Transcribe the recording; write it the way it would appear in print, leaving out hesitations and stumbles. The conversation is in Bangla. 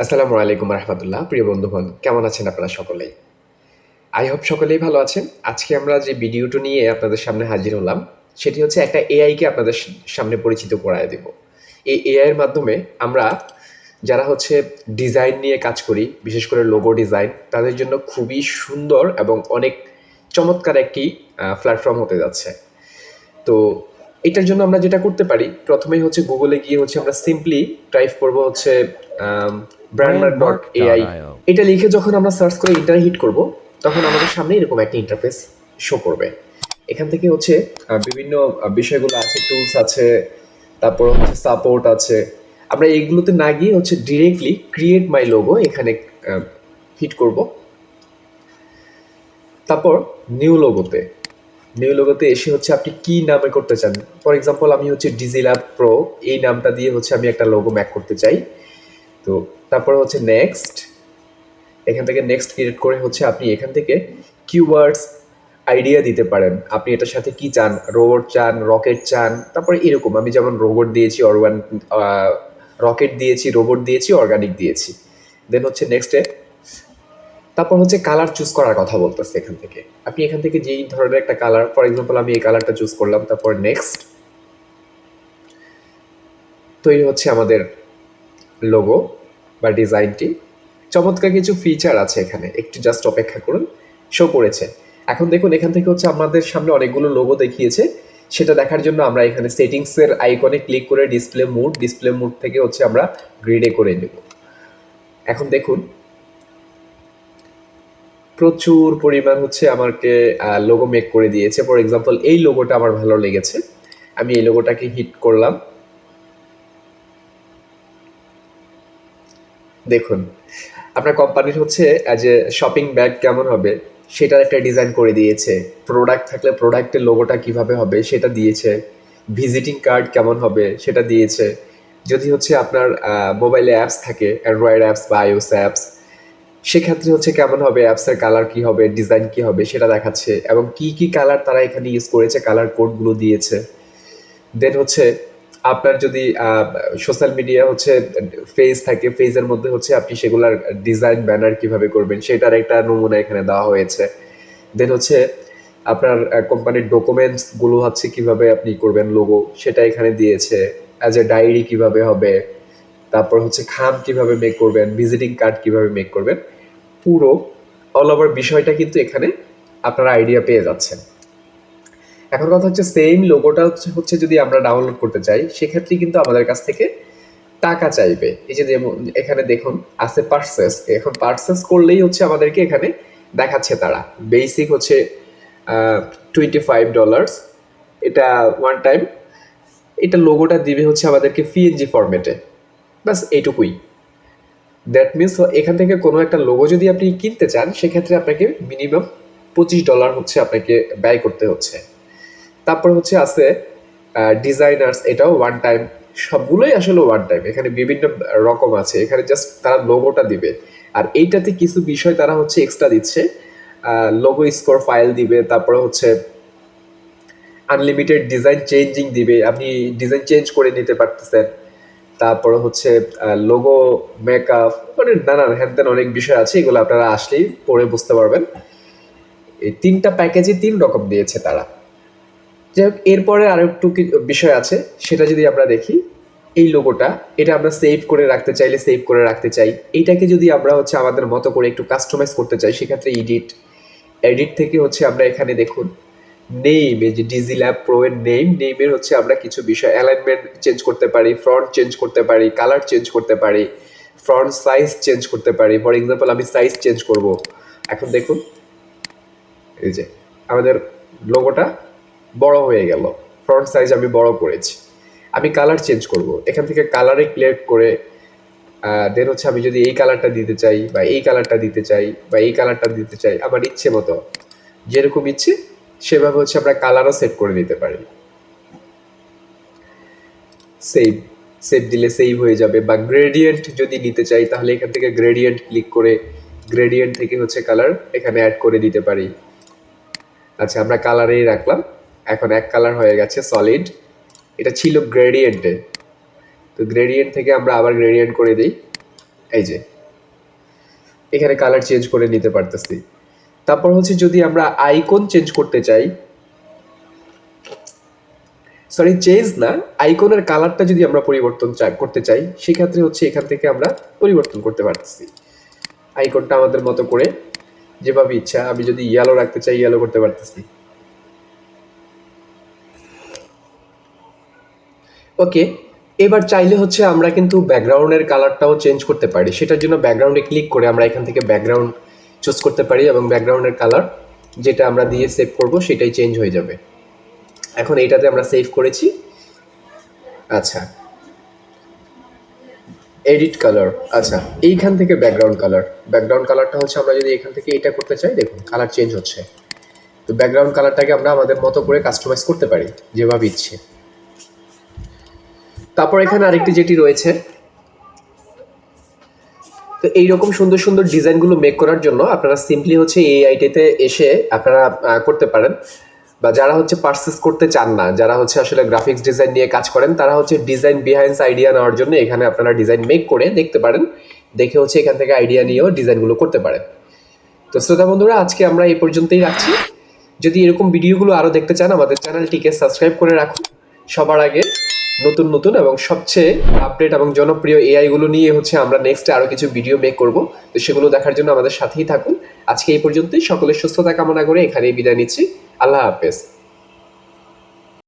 আসসালামু আলাইকুম রহমতুল্লাহ। প্রিয় বন্ধুগণ, কেমন আছেন আপনারা সকলেই? আই হোপ সকলেই ভালো আছেন। আজকে আমরা যে ভিডিওটা নিয়ে আপনাদের সামনে হাজির হলাম, সেটি হচ্ছে একটা এআইকে আপনাদের সামনে পরিচিত করায় দেব। এই এআইয়ের মাধ্যমে আমরা যারা হচ্ছে ডিজাইন নিয়ে কাজ করি, বিশেষ করে লোগো ডিজাইন, তাদের জন্য খুবই সুন্দর এবং অনেক চমৎকার একটি প্ল্যাটফর্ম হতে যাচ্ছে। তো এটার জন্য আমরা যেটা করতে পারি, প্রথমেই হচ্ছে গুগলে গিয়ে হচ্ছে আমরা সিম্পলি টাইপ করব হচ্ছে ব্র্যান্ডমার্ক ডট এআই। brandmark.io এটা লিখে যখন আমরা সার্চ করে ইন্টারে হিট করব, তখন আমাদের সামনে এরকম একটা ইন্টারফেস শো করবে। এখান থেকে হচ্ছে বিভিন্ন বিষয়গুলো আছে, টুলস আছে, তারপর হচ্ছে সাপোর্ট আছে। আমরা এইগুলোতে না গিয়ে হচ্ছে ডিরেক্টলি ক্রিয়েট মাই লোগো এখানে হিট করব। তারপর নিউ লোগোতে এসে হচ্ছে আপনি কি নামে করতে চান। ফর এক্সাম্পল আমি হচ্ছে ডিজিল্যাব প্রো এই নামটা দিয়ে হচ্ছে আমি একটা লোগো ম্যাক করতে চাই। তো তারপর হচ্ছে নেক্সট, এখান থেকে নেক্সট ক্রিয়েট করে হচ্ছে আপনি এখান থেকে কিওয়ার্ডস আইডিয়া দিতে পারেন। আপনি এটার সাথে কি চান, রোবট চান, রকেট চান, তারপরে এরকম আমি যেমন রোবট দিয়েছি, রকেট দিয়েছি, রোবট দিয়েছি, অর্গানিক দিয়েছি। দেন হচ্ছে নেক্সটে, তারপর হচ্ছে কালার চুজ করার কথা বলতেছে। এখান থেকে আপনি এখান থেকে যেই ধরনের একটা কালার, ফর এক্সাম্পল আমি এই কালারটা চুজ করলাম, তারপর নেক্সট, তৈরি হচ্ছে আমাদের লোগো বা ডিজাইনটি। চমৎকার কিছু ফিচার আছে এখানে, একটু জাস্ট অপেক্ষা করুন, শো করেছে। এখন দেখুন এখান থেকে হচ্ছে আমাদের সামনে অনেকগুলো লোগো দেখিয়েছে। সেটা দেখার জন্য আমরা এখানে সেটিংসের আইকনে ক্লিক করে ডিসপ্লে মুড থেকে হচ্ছে আমরা গ্রিডে করে নেব। এখন দেখুন প্রচুর পরিমাণ হচ্ছে আমাকে লোগো মেক করে দিয়েছে। ফর এক্সাম্পল এই লোগোটা আমার ভালো লেগেছে, আমি এই লোগোটাকে হিট করলাম। দেখুন আপনার কোম্পানির হচ্ছে অ্যাজ এ শপিং ব্যাগ কেমন হবে সেটার একটা ডিজাইন করে দিয়েছে। প্রোডাক্ট থাকলে প্রোডাক্টের লোগোটা কিভাবে হবে সেটা দিয়েছে। ভিজিটিং কার্ড কেমন হবে সেটা দিয়েছে। যদি হচ্ছে আপনার মোবাইলে অ্যাপস থাকে, অ্যান্ড্রয়েড অ্যাপস বা আইওএস অ্যাপস, সেক্ষেত্রে হচ্ছে কেমন হবে, অ্যাপসের কালার কি হবে, ডিজাইন কি হবে সেটা দেখাচ্ছে, এবং কি কি কালার তারা এখানে ইউজ করেছে, কালার কোডগুলো দিয়েছে। দেন হচ্ছে আপনার যদি সোশ্যাল মিডিয়া হচ্ছে পেজ থাকে, পেজের মধ্যে হচ্ছে আপনি সেগুলার ডিজাইন ব্যানার কিভাবে করবেন সেটার একটা নমুনা এখানে দেওয়া হয়েছে। দেন হচ্ছে আপনার কোম্পানির ডকুমেন্টসগুলো হচ্ছে কিভাবে আপনি করবেন লোগো সেটা এখানে দিয়েছে। অ্যাজ এ ডায়েরি কিভাবে হবে, তারপর হচ্ছে খাম কিভাবে মেক করবেন, ভিজিটিং কার্ড কিভাবে মেক করবেন, পুরো অল ওভার বিষয়টা কিন্তু এখানে আপনারা আইডিয়া পেয়ে যাচ্ছেন। এখন কথা হচ্ছে সেম লোগোটা হচ্ছে যদি আমরা ডাউনলোড করতে চাই, সেক্ষেত্রে কিন্তু আমাদের কাছ থেকে টাকা চাইবে। এই যে যেমন এখানে দেখুন আছে পার্সেস, এখন পার্সেস করলেই হচ্ছে আমাদেরকে এখানে দেখাচ্ছে তারা বেসিক হচ্ছে $25, এটা ওয়ান টাইম। এটা লোগোটা দিবে হচ্ছে আমাদেরকে পিএনজি ফরম্যাটে, বাস এইটুকুই। দ্যাট মিনস এখান থেকে কোনো একটা লোগো যদি আপনি কিনতে চান, সেক্ষেত্রে আপনাকে মিনিমাম $25 হচ্ছে আপনাকে ব্যয় করতে হচ্ছে। তারপর হচ্ছে আছে ডিজাইনার্স, এটাও ওয়ান টাইম। সবগুলোই আসলে ওয়ান টাইম, এখানে বিভিন্ন রকম আছে। এখানে জাস্ট তারা লোগোটা দিবে, আর এইটাতে কিছু বিষয় তারা হচ্ছে এক্সট্রা দিচ্ছে, লোগো স্কোর ফাইল দিবে, তারপরে হচ্ছে আনলিমিটেড ডিজাইন চেঞ্জিং দিবে, আপনি ডিজাইন চেঞ্জ করে নিতে পারতেছেন। তারপরে হচ্ছে লোগো মেকআপ, মানে নানান হ্যান অনেক বিষয় আছে, এগুলো আপনারা আসলেই পড়ে বুঝতে পারবেন। এই তিনটা প্যাকেজে 3 রকম দিয়েছে তারা। যাই হোক, এরপরে আরো একটু বিষয় আছে, সেটা যদি আমরা দেখি, এই লোগোটা এটা আমরা সেভ করে রাখতে চাইলে সেভ করে রাখতে চাই। এইটাকে যদি আমরা হচ্ছে আমাদের মতো করে একটু কাস্টমাইজ করতে চাই, সেক্ষেত্রে এডিট থেকে হচ্ছে আমরা এখানে দেখুন নেম, এই যে ডিজিল্যাব প্রো এর নেমের হচ্ছে আমরা কিছু বিষয় অ্যালাইনমেন্ট চেঞ্জ করতে পারি, ফ্রন্ট চেঞ্জ করতে পারি, কালার চেঞ্জ করতে পারি, ফ্রন্ট সাইজ চেঞ্জ করতে পারি। ফর এক্সাম্পল আমি সাইজ চেঞ্জ করব। এখন দেখুন এই যে আমাদের লোগোটা বড় হয়ে গেল, ফ্রন্ট সাইজ আমি বড় করেছি। আমি কালার চেঞ্জ করব, এখান থেকে কালারে ক্লিক করে দেন হচ্ছে আমি যদি এই কালারটা দিতে চাই বা এই কালারটা দিতে চাই বা এই কালারটা দিতে চাই, আমার ইচ্ছে মতো যেরকম ইচ্ছে সেভাবে হচ্ছে আমরা কালারও সেট করে নিতে পারি। সেভ সেভ দিলে সেভ হয়ে যাবে। বা গ্রেডিয়েন্ট যদি নিতে চাই, তাহলে এখান থেকে গ্রেডিয়েন্ট ক্লিক করে গ্রেডিয়েন্ট থেকে হচ্ছে কালার এখানে অ্যাড করে দিতে পারি। আচ্ছা, আমরা কালারেই রাখলাম, এখন এক কালার হয়ে গেছে সলিড। এটা ছিল গ্রেডিয়েন্টে, তো গ্রেডিয়েন্ট থেকে আমরা আবার গ্রেডিয়েন্ট করে দিই, এই যে এখানে কালার চেঞ্জ করে নিতে পারতেছি। তারপর হচ্ছে যদি আমরা আইকন চেঞ্জ করতে চাই, সরি চেঞ্জ না, আইকনের কালারটা যদি আমরা পরিবর্তন করতে চাই, সেক্ষেত্রে হচ্ছে এখান থেকে আমরা পরিবর্তন করতে পারতেছি আইকনটা আমাদের মতো করে, যেভাবে ইচ্ছা। আমি যদি ইয়েলো রাখতে চাই ইয়েলো করতে পারতেছি। ওকে, এবার চাইলে হচ্ছে আমরা কিন্তু ব্যাকগ্রাউন্ডের কালারটাও চেঞ্জ করতে পারি। সেটার জন্য ব্যাকগ্রাউন্ডে ক্লিক করে আমরা এখান থেকে ব্যাকগ্রাউন্ড চুজ করতে পারি এবং ব্যাকগ্রাউন্ডের কালার যেটা আমরা দিয়ে সেভ করব সেটাই চেঞ্জ হয়ে যাবে। এখন এইটাতে আমরা সেভ করেছি। আচ্ছা, এডিট কালার, আচ্ছা এইখান থেকে ব্যাকগ্রাউন্ড কালারটা হচ্ছে আমরা যদি এখান থেকে এটা করতে চাই, দেখুন কালার চেঞ্জ হচ্ছে। তো ব্যাকগ্রাউন্ড কালারটাকে আমরা আমাদের মতো করে কাস্টমাইজ করতে পারি যেভাবে ইচ্ছে। তারপর এখানে আরেকটি যেটি রয়েছে, তো এইরকম সুন্দর সুন্দর ডিজাইনগুলো মেক করার জন্য আপনারা সিম্পলি হচ্ছে এই আইটিতে এসে আপনারা করতে পারেন। বা যারা হচ্ছে পারচেস করতে চান না, যারা হচ্ছে আসলে গ্রাফিক্স ডিজাইন নিয়ে কাজ করেন, তারা হচ্ছে ডিজাইন বিহাইন্ডস আইডিয়া নেওয়ার জন্য এখানে আপনারা ডিজাইন মেক করে দেখতে পারেন, দেখে হচ্ছে এখান থেকে আইডিয়া নিয়েও ডিজাইনগুলো করতে পারেন। তো শ্রোতা বন্ধুরা, আজকে আমরা এই পর্যন্তই রাখছি। যদি এরকম ভিডিওগুলো আরও দেখতে চান, আমাদের চ্যানেলটিকে সাবস্ক্রাইব করে রাখুন। সবার আগে নতুন নতুন এবং সবচেয়ে আপডেট এবং জনপ্রিয় এআইগুলো নিয়ে হচ্ছে আমরা নেক্সটে আরও কিছু ভিডিও মেক করব। তো সেগুলো দেখার জন্য আমাদের সাথেই থাকুন। আজকে এই পর্যন্তই, সকলের সুস্থতা কামনা করে এখানেই বিদায় নিচ্ছি। আল্লাহ হাফেজ।